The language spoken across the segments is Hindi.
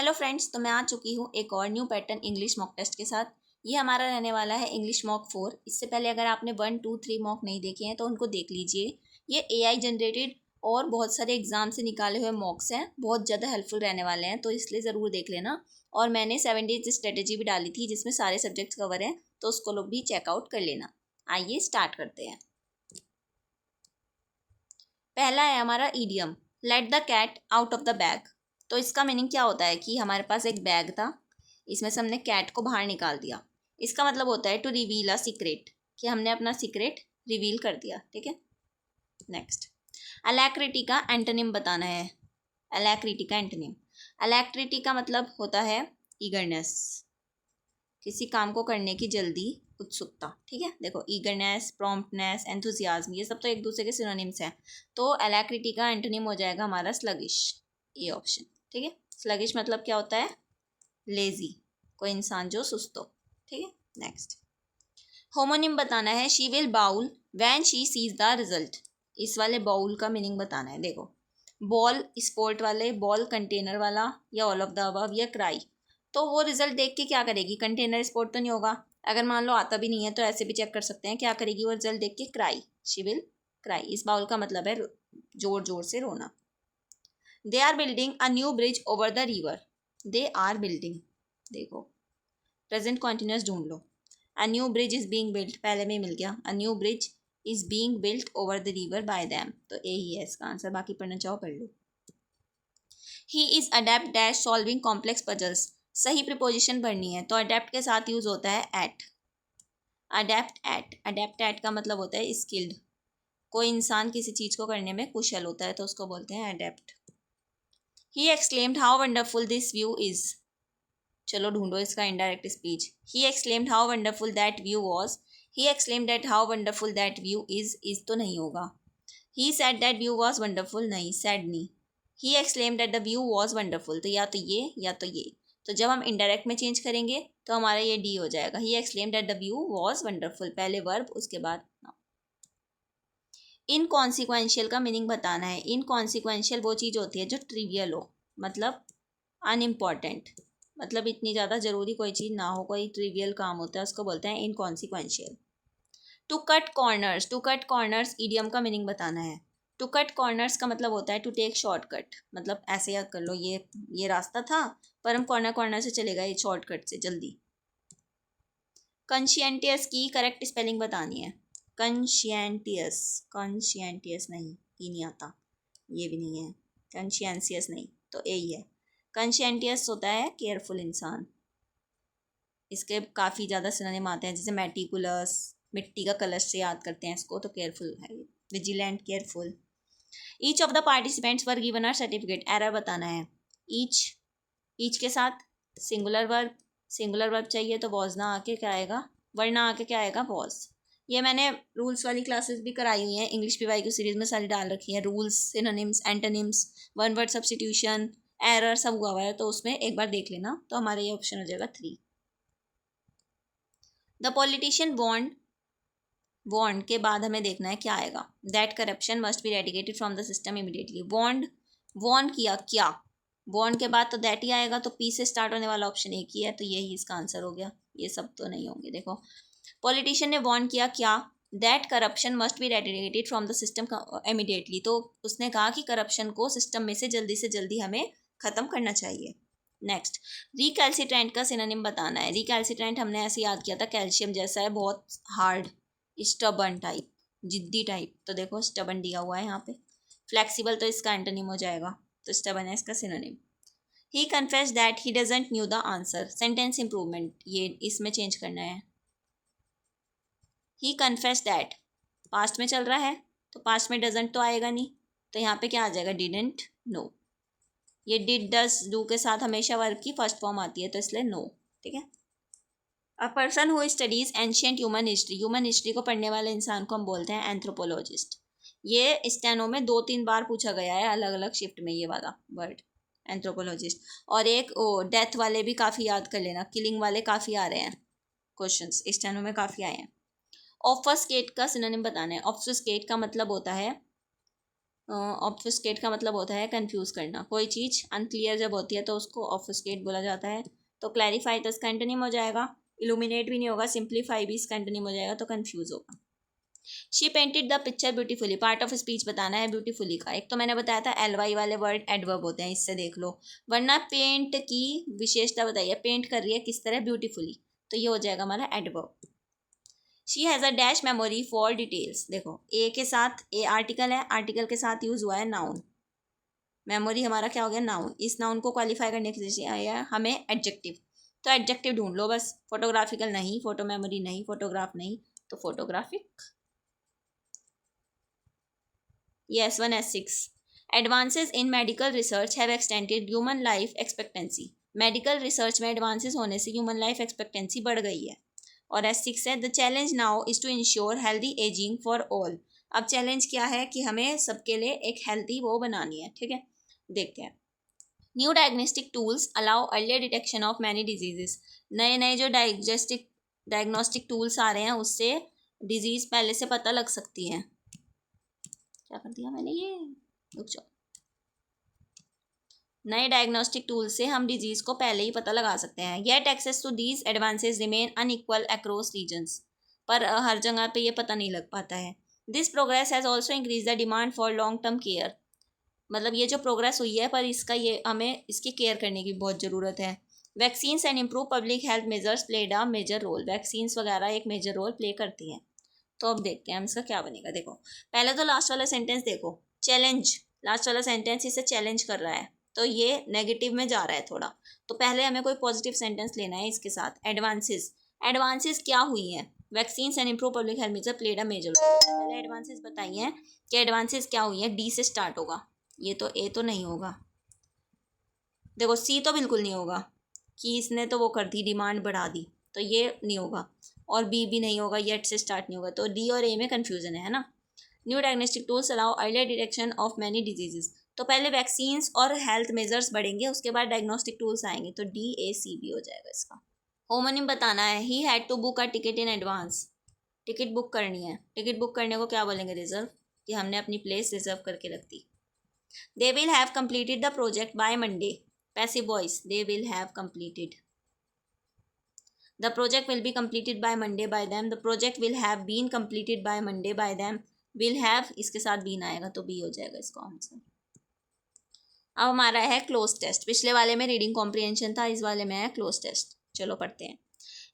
हेलो फ्रेंड्स, तो मैं आ चुकी हूँ एक और new pattern English mock test के साथ। ये हमारा रहने वाला है इंग्लिश मॉक 4। इससे पहले अगर आपने 1, 2, 3 मॉक नहीं देखे हैं तो उनको देख लीजिए। ये एआई जनरेटेड और बहुत सारे एग्जाम से निकाले हुए मॉक्स हैं, बहुत ज़्यादा हेल्पफुल रहने वाले हैं, तो इसलिए ज़रूर देख लेना। और मैंने 7 डेज स्ट्रेटेजी भी डाली थी जिसमें सारे सब्जेक्ट्स कवर हैं, तो उसको लोग भी चेकआउट कर लेना। आइए स्टार्ट करते हैं। पहला है हमारा idiom, let the cat out of the bag. तो इसका मीनिंग क्या होता है कि हमारे पास एक बैग था, इसमें से हमने कैट को बाहर निकाल दिया। इसका मतलब होता है टू रिवील अ सीक्रेट, कि हमने अपना सीक्रेट रिवील कर दिया। ठीक है, नेक्स्ट। अलैक्रिटी का एंटोनिम बताना है। अलैक्रिटी का एंटोनिम, अलैक्रिटी का मतलब होता है ईगरनेस, किसी काम को करने की जल्दी, उत्सुकता। ठीक है, देखो ईगरनेस, प्रॉम्प्टनेस, एंथुजियाज्म, ये सब तो एक दूसरे के सिनोनिम्स हैं। तो अलैक्रिटी का एंटोनिम हो जाएगा हमारा स्लगिश, ये ऑप्शन। ठीक है, स्लगिश मतलब क्या होता है? लेजी, कोई इंसान जो सुस्त हो। ठीक है, नेक्स्ट। होमोनिम बताना है, she will bawl when she sees the result. इस वाले बाउल का मीनिंग बताना है। देखो, बॉल स्पोर्ट वाले, बॉल कंटेनर वाला, या ऑल ऑफ द अबव, या क्राई। तो वो रिजल्ट देख के क्या करेगी? कंटेनर स्पोर्ट तो नहीं होगा। अगर मान लो आता भी नहीं है तो ऐसे भी चेक कर सकते हैं, क्या करेगी वो रिजल्ट देख के? Cry, she will cry. इस बाउल का मतलब है जोर जोर से रोना। They are building a new bridge over the river. They are building, देखो प्रेजेंट कॉन्टिन्यूस ढूंढ लो। A new bridge is being built, पहले में मिल गया। A new bridge is being built over the river by them, तो यही है इसका आंसर। बाकी पढ़ना चाहो पढ़ लो। He is adept dash solving complex puzzles. सही प्रिपोजिशन भरनी है, तो अडेप्ट के साथ यूज होता है at. Adept at, adept at का मतलब होता है स्किल्ड, कोई इंसान किसी चीज को करने में कुशल होता है तो उसको बोलते हैं adapt. He exclaimed how wonderful this view is. चलो ढूंढो इसका indirect speech. He exclaimed how wonderful that view was. He exclaimed that how wonderful that view is तो नहीं होगा। He said that view was wonderful, नहीं, सेड नहीं। He exclaimed that the view was wonderful, तो या तो ये या तो ये। तो जब हम इनडायरेक्ट में चेंज करेंगे तो हमारा ये डी हो जाएगा। He exclaimed that the view was wonderful, पहले वर्ब उसके बाद नाउन। इनकॉन्सिक्वेंशियल का मीनिंग बताना है। इनकॉन्सिक्वेंशियल वो चीज़ होती है जो ट्रिवियल हो, मतलब अनइम्पॉर्टेंट, मतलब इतनी ज़्यादा ज़रूरी कोई चीज़ ना हो, कोई ट्रिवियल काम होता है, उसको बोलते हैं inconsequential. To cut corners, to cut corners idiom का मीनिंग बताना है। टू कट कॉर्नर्स का मतलब होता है टू टेक शॉर्टकट, मतलब ऐसे याद कर लो, ये रास्ता था पर हम कॉर्नर कॉर्नर से चले गए शॉर्टकट से जल्दी। कंशियंटियस की करेक्ट स्पेलिंग बतानी है। कंशियंटियस, कॉन्शियंटियस नहीं, ये नहीं आता, ये भी नहीं है। कंशियंसियस नहीं, तो यही है। कंशियंटियस होता है केयरफुल इंसान। इसके काफ़ी ज़्यादा सिनोनिम आते हैं, जैसे मेटिकुलस, मिट्टी का कलर से याद करते हैं इसको, तो केयरफुल है। Vigilant, careful. Each of the participants were given a certificate, error बताना है। ईच, ईच के साथ सिंगुलर वर्ब, सिंगुलर वर्ब चाहिए तो वॉज ना आके क्या आएगा? वरना आके क्या आएगा? वॉज। ये मैंने रूल्स वाली क्लासेस भी कराई हुई हैं, इंग्लिश PYQ सीरीज में सारी डाल रखी है। Rules, synonyms, antonyms, one word substitution, error सब हुआ हुआ है, तो उसमें एक बार देख लेना। तो हमारा ये ऑप्शन हो जाएगा 3। द पॉलिटिशियन वॉन्ड, वॉन्ड के बाद हमें देखना है क्या आएगा। That corruption must be eradicated from the system immediately. वॉन्ड, वॉन्ड किया क्या? वॉन्ड के बाद तो दैट ही आएगा, तो पी से स्टार्ट होने वाला ऑप्शन एक ही है, तो यही इसका आंसर हो गया। ये सब तो नहीं होंगे। देखो, पॉलिटिशियन ने वॉन्ड किया क्या? That corruption must be eradicated from the system immediately, तो उसने कहा कि करप्शन को सिस्टम में से जल्दी हमें ख़त्म करना चाहिए। नेक्स्ट, रिकैल्सिट्रेंट का सिनोनिम बताना है। रिकैल्सिट्रेंट हमने ऐसे याद किया था, कैल्शियम जैसा है, बहुत हार्ड, स्टबर्न टाइप, जिद्दी टाइप। तो देखो स्टबर्न दिया हुआ है यहाँ पे। फ्लेक्सिबल तो इसका एंटोनिम हो जाएगा, तो स्टबर्न है इसका synonym. He confess that he doesn't new the answer, sentence improvement, ये इसमें चेंज करना है। ही कन्फेस दैट पास्ट में चल रहा है, तो पास्ट में डजंट तो आएगा नहीं, तो यहाँ पे क्या आ जाएगा? Didn't know. ये डिड, डस, डू के साथ हमेशा वर्ब की फर्स्ट फॉर्म आती है, तो इसलिए नो। ठीक है। A person who studies ancient human history, human history को पढ़ने वाले इंसान को हम बोलते हैं एंथ्रोपोलॉजिस्ट। ये स्टेनो में 2-3 बार पूछा गया है अलग अलग शिफ्ट में, ये वाला वर्ड एंथ्रोपोलॉजिस्ट। और एक डेथ वाले भी काफ़ी याद कर लेना, किलिंग वाले काफ़ी आ रहे हैं क्वेश्चंस, स्टेनो में काफ़ी आए हैं। ऑब्फस्केट का सिनोनिम बताना है। ऑब्फस्केट का मतलब होता है ऑब्फुस्केट का मतलब होता है कंफ्यूज करना, कोई चीज़ अनक्लियर जब होती है तो उसको ऑब्फुस्केट बोला जाता है। तो क्लैरिफाई तो इसका एंटोनिम हो जाएगा, इल्यूमिनेट भी नहीं होगा, सिंप्लीफाई भी इसका एंटोनिम हो जाएगा, तो कंफ्यूज होगा। She painted the picture beautifully, part of speech बताना है ब्यूटीफुली का। एक तो मैंने बताया था एलवाई वाले वर्ड एडवर्ब होते हैं, इससे देख लो। वरना पेंट की विशेषता बताइए, पेंट कर रही है किस तरह ब्यूटीफुली, तो ये हो जाएगा हमारा adverb. She has a dash memory for details, देखो ए के साथ, ए आर्टिकल है, आर्टिकल के साथ यूज हुआ है नाउन, मेमोरी हमारा क्या हो गया नाउन। इस नाउन को क्वालिफाई करने के लिए आया हमें एडजेक्टिव, तो एडजेक्टिव ढूंढ लो बस। फोटोग्राफिकल नहीं, फोटो मेमोरी नहीं, फोटोग्राफ नहीं, तो photographic. Yes, 1S6. Advances in medical research have extended human life expectancy. Medical research में एडवांसेस होने से ह्यूमन लाइफ एक्सपेक्टेंसी बढ़ गई है। और S6 है, the challenge now is to ensure healthy ageing for all. अब चैलेंज क्या है कि हमें सबके लिए एक हेल्दी वो बनानी है, ठीक है। देखते हैं। New diagnostic tools allow earlier detection of many diseases. नए नए जो डायग्नोस्टिक टूल्स आ रहे हैं उससे डिजीज़ पहले से पता लग सकती है। क्या कर दिया मैंने, ये रुक जाओ। नए डायग्नोस्टिक टूल से हम डिजीज़ को पहले ही पता लगा सकते हैं। Yet access to these advances remain unequal across regions, पर हर जगह पे ये पता नहीं लग पाता है। This progress has also increase the demand for long term care, मतलब ये जो प्रोग्रेस हुई है पर इसका ये हमें इसकी केयर करने की बहुत ज़रूरत है। Vaccines and improve public health measures played a major role, vaccines वगैरह एक मेजर रोल प्ले करती हैं। तो अब देखते हैं हम इसका क्या बनेगा। देखो पहले तो लास्ट वाला सेंटेंस देखो, चैलेंज, लास्ट वाला सेंटेंस इसे चैलेंज कर रहा है, तो ये नेगेटिव में जा रहा है थोड़ा। तो पहले हमें कोई पॉजिटिव सेंटेंस लेना है इसके साथ। एडवांसेस, एडवांसेस क्या हुई हैं, vaccines and improve public health measure played a major role. पहले एडवांसेस बताइए कि एडवांसेस क्या हुई है। डी से स्टार्ट होगा, ये तो ए तो नहीं होगा। देखो सी तो बिल्कुल नहीं होगा कि इसने तो वो कर दी, डिमांड बढ़ा दी, तो ये नहीं होगा। और बी भी नहीं होगा, येट से स्टार्ट नहीं होगा, तो डी और ए में कन्फ्यूजन है ना। New diagnostic tools allow earlier detection of many diseases, तो पहले वैक्सीन्स और हेल्थ मेजर्स बढ़ेंगे, उसके बाद डायग्नोस्टिक टूल्स आएंगे, तो डी ए सी बी हो जाएगा इसका। होमोनिम बताना है। He had to book a ticket in advance, ticket book करनी है। टिकट बुक करने को क्या बोलेंगे, रिजर्व, कि हमने अपनी प्लेस रिजर्व करके रख दी। They will have completed the project by Monday. Passive voice. They will have completed. The project will be completed by Monday by them. The project will have been completed by Monday by them. Will have इसके साथ been आएगा तो B हो जाएगा इसका आंसर। अब हमारा है क्लोज टेस्ट। पिछले वाले में रीडिंग कॉम्प्रिहेंशन था, इस वाले में है क्लोज टेस्ट। चलो पढ़ते हैं।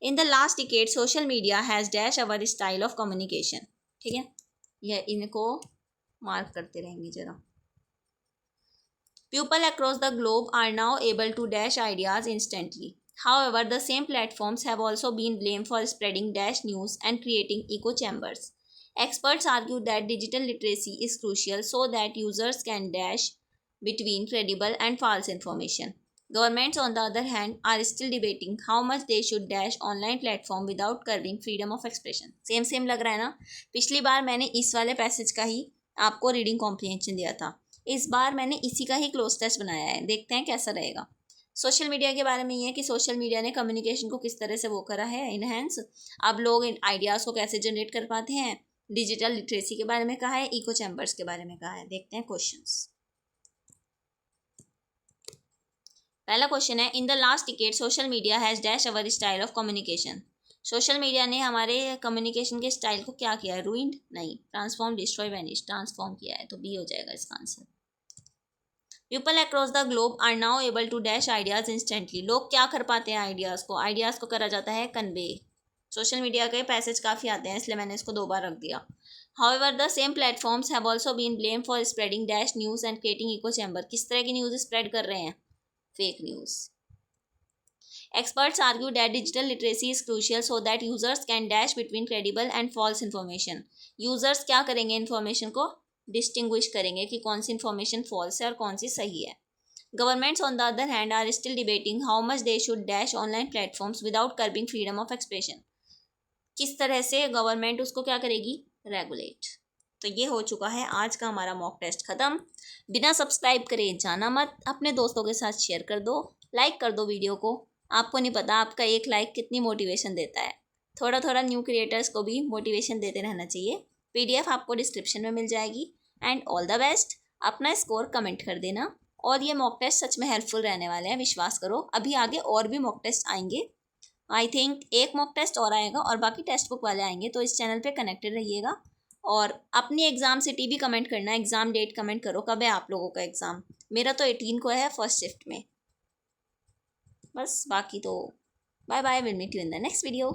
In the last decade social media has dash our style of communication, ठीक है, यह इनको मार्क करते रहेंगे जरा। People across the globe are now able to dash ideas instantly. However, the same platforms have also been blamed for spreading dash news and creating echo chambers. Experts argue that digital literacy is crucial so that users can dash between credible and false information. Governments, on the other hand, are still debating how much they should dash online platform without curbing freedom of expression. Same लग रहा है ना। पिछली बार मैंने इस वाले पैसेज का ही आपको रीडिंग कॉम्प्रिहेंशन दिया था, इस बार मैंने इसी का ही क्लोज टेस्ट बनाया है, देखते हैं कैसा रहेगा। सोशल मीडिया के बारे में ये है कि सोशल मीडिया ने कम्युनिकेशन को किस तरह से वो करा है इनहेंस। अब लोग इन आइडियाज़ को कैसे जनरेट कर पाते हैं। डिजिटल लिटरेसी के बारे में कहा है, इको चैम्बर्स के बारे में कहा है। देखते हैं क्वेश्चंस। पहला क्वेश्चन है, in the last decade social media has dash our style of communication. Social media ने हमारे कम्युनिकेशन के स्टाइल को क्या किया है, रूइंड नहीं, ट्रांसफॉर्म, डिस्ट्रॉय, वैनिश, ट्रांसफॉर्म किया है, तो बी हो जाएगा इसका answer. People across the globe are now able to dash ideas instantly, लोग क्या कर पाते हैं, आइडियाज़ को करा जाता है कन्वे। सोशल मीडिया के पैसेज काफ़ी आते हैं इसलिए मैंने इसको 2 बार रख दिया। However the same platforms have also been blame for spreading dash news and creating echo chamber, किस तरह की न्यूज़ स्प्रेड कर रहे हैं, fake news. Experts argue that digital literacy is crucial so that users can dash between credible and false information. Users क्या करेंगे, इन्फॉर्मेशन को डिस्टिंग्विश करेंगे कि कौन सी इन्फॉर्मेशन फॉल्स है और कौन सी सही है। Governments on the other hand are still debating how much they should dash online platforms without curbing freedom of expression. किस तरह से गवर्नमेंट उसको क्या करेगी, रेगुलेट। तो ये हो चुका है आज का हमारा मॉक टेस्ट ख़त्म। बिना सब्सक्राइब करे जाना मत, अपने दोस्तों के साथ शेयर कर दो, लाइक कर दो वीडियो को। आपको नहीं पता आपका एक लाइक कितनी मोटिवेशन देता है। थोड़ा थोड़ा न्यू क्रिएटर्स को भी मोटिवेशन देते रहना चाहिए। PDF आपको डिस्क्रिप्शन में मिल जाएगी। And all the best. अपना स्कोर कमेंट कर देना। और ये मॉक टेस्ट सच में हेल्पफुल रहने वाले हैं, विश्वास करो। अभी आगे और भी मॉक टेस्ट आएंगे, आई थिंक एक मॉक टेस्ट और आएगा और बाकी टेक्स्ट बुक वाले आएंगे। तो इस चैनल पे कनेक्टेड रहिएगा और अपनी एग्ज़ाम सिटी भी कमेंट करना, एग्ज़ाम डेट कमेंट करो, कब है आप लोगों का एग्ज़ाम। मेरा तो 18 को है, फर्स्ट शिफ्ट में। बस बाकी तो bye bye, will meet you in the next video.